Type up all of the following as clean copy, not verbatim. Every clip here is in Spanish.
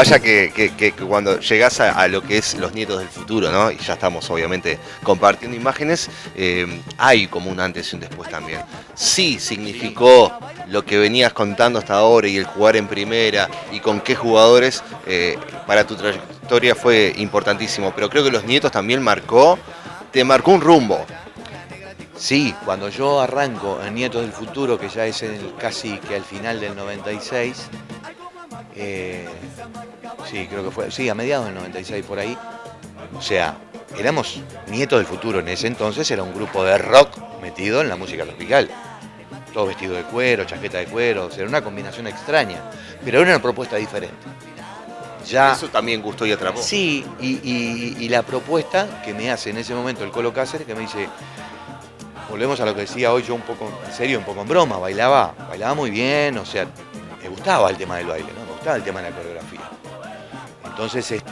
vaya que cuando llegás a lo que es Los Nietos del Futuro, ¿no? Y ya estamos obviamente compartiendo imágenes, hay como un antes y un después también. Sí significó lo que venías contando hasta ahora y el jugar en primera y con qué jugadores para tu trayectoria fue importantísimo, pero creo que Los Nietos también te marcó un rumbo. Sí, cuando yo arranco en Nietos del Futuro, que ya es casi que al final del 96, eh, sí, creo que fue, sí, a mediados del 96 por ahí, o sea, éramos Nietos del Futuro en ese entonces, era un grupo de rock metido en la música tropical. Todo vestido de cuero, chaqueta de cuero, o sea, era una combinación extraña, pero era una propuesta diferente. Ya, Eso también gustó y atrapó. sí, y la propuesta que me hace en ese momento el Colo Cáceres, que me dice, volvemos a lo que decía hoy yo un poco en serio, un poco en broma, bailaba muy bien, o sea, me gustaba el tema del baile, ¿no? Me gustaba el tema de la coreografía. Entonces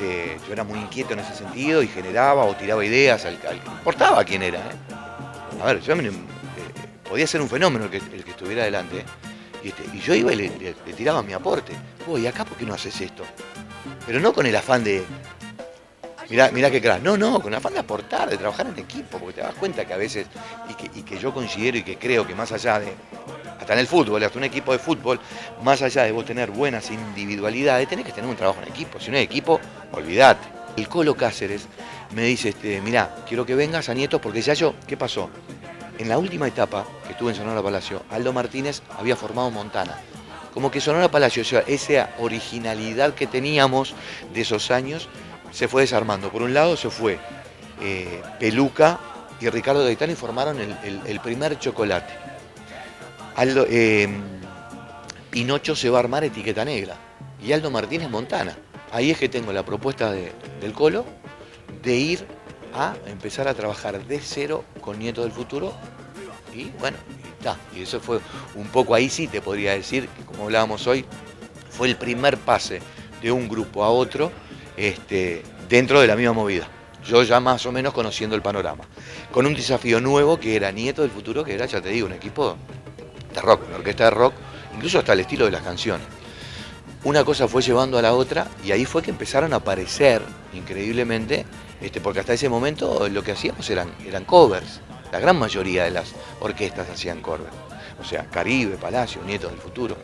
yo era muy inquieto en ese sentido y generaba o tiraba ideas no importaba quién era, ¿eh? A ver, podía ser un fenómeno el que estuviera delante, ¿eh? Y yo iba y le tiraba mi aporte. ¿Y acá por qué no haces esto? Pero no con el afán de, mirá qué crack. No, con el afán de aportar, de trabajar en equipo, porque te das cuenta que a veces, y que yo considero y que creo que más allá de, hasta en el fútbol, hasta un equipo de fútbol, más allá de vos tener buenas individualidades, tenés que tener un trabajo en equipo. Si no hay equipo, olvidate. El Colo Cáceres me dice, mirá, quiero que vengas a Nietos, porque ya yo, ¿qué pasó? En la última etapa que estuve en Sonora Palacio, Aldo Martínez había formado Montana. Como que Sonora Palacio, o sea, esa originalidad que teníamos de esos años, se fue desarmando. Por un lado se fue Peluca y Ricardo Gaitán y formaron el primer Chocolate. Aldo, Pinocho se va a armar Etiqueta Negra y Aldo Martínez Montana. Ahí es que tengo la propuesta del Colo de ir a empezar a trabajar de cero con Nietos del Futuro y bueno, y está. Y eso fue un poco, ahí sí te podría decir, que como hablábamos hoy, fue el primer pase de un grupo a otro dentro de la misma movida. Yo ya más o menos conociendo el panorama. Con un desafío nuevo que era Nietos del Futuro, que era, ya te digo, un equipo de rock, una orquesta de rock, incluso hasta el estilo de las canciones. Una cosa fue llevando a la otra y ahí fue que empezaron a aparecer, increíblemente, porque hasta ese momento lo que hacíamos eran covers. La gran mayoría de las orquestas hacían covers. O sea, Caribe, Palacio, Nietos del Futuro.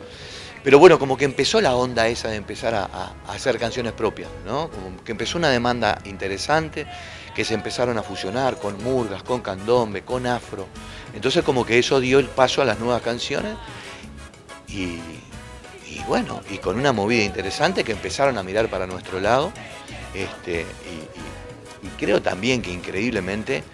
Pero bueno, como que empezó la onda esa de empezar a hacer canciones propias, ¿no? Como que empezó una demanda interesante, que se empezaron a fusionar con murgas, con candombe, con afro. Entonces como que eso dio el paso a las nuevas canciones y bueno, y con una movida interesante que empezaron a mirar para nuestro lado. Y creo también que increíblemente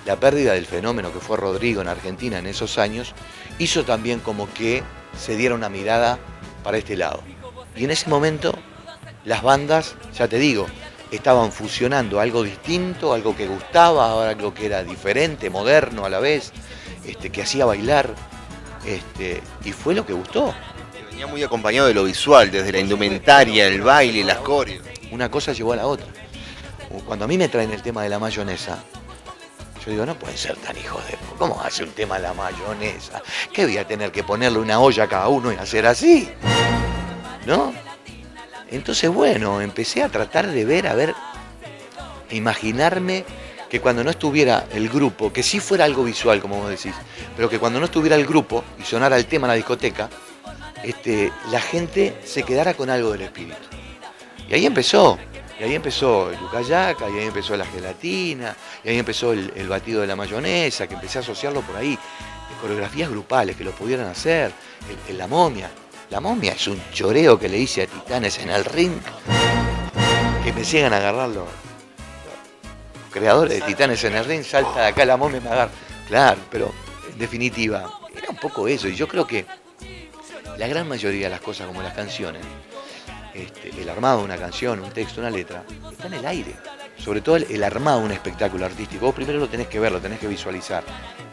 la pérdida del fenómeno que fue Rodrigo en Argentina en esos años hizo también como que se diera una mirada para este lado. Y en ese momento las bandas, ya te digo, estaban fusionando algo distinto, algo que gustaba, algo que era diferente, moderno a la vez, que hacía bailar, y fue lo que gustó. Venía muy acompañado de lo visual, desde la indumentaria, el baile, las coreos. Una cosa llevó a la otra. Cuando a mí me traen el tema de la mayonesa, yo digo, no pueden ser tan hijos de... ¿Cómo hace un tema de la mayonesa? ¿Qué voy a tener que ponerle una olla a cada uno y hacer así? ¿No? Entonces, bueno, empecé a tratar de ver, imaginarme que cuando no estuviera el grupo, que sí fuera algo visual, como vos decís, pero que cuando no estuviera el grupo y sonara el tema en la discoteca, la gente se quedara con algo del espíritu. Y ahí empezó el yucayaca, y ahí empezó la gelatina, y ahí empezó el batido de la mayonesa, que empecé a asociarlo por ahí, coreografías grupales que lo pudieran hacer, la momia. La momia es un choreo que le hice a Titanes en el ring, que me sigan a agarrar los creadores de Titanes en el ring, salta de acá la momia y me agarra. Claro, pero en definitiva, era un poco eso, y yo creo que la gran mayoría de las cosas, como las canciones, el armado de una canción, un texto, una letra, está en el aire. Sobre todo el armado de un espectáculo artístico. Vos primero lo tenés que ver, lo tenés que visualizar.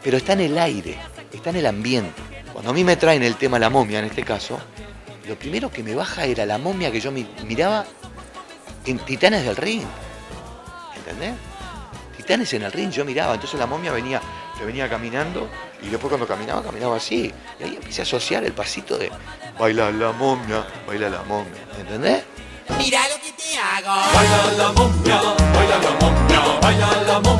Pero está en el aire, está en el ambiente. Cuando a mí me traen el tema La Momia, en este caso, lo primero que me baja era la momia que yo miraba en Titanes del Ring. ¿Entendés? Titanes en el Ring yo miraba. Entonces la momia venía caminando y después cuando caminaba así. Y ahí empecé a asociar el pasito de baila la momia, ¿entendés? Mira lo que te hago. Baila la momia, baila la momia, baila la momia.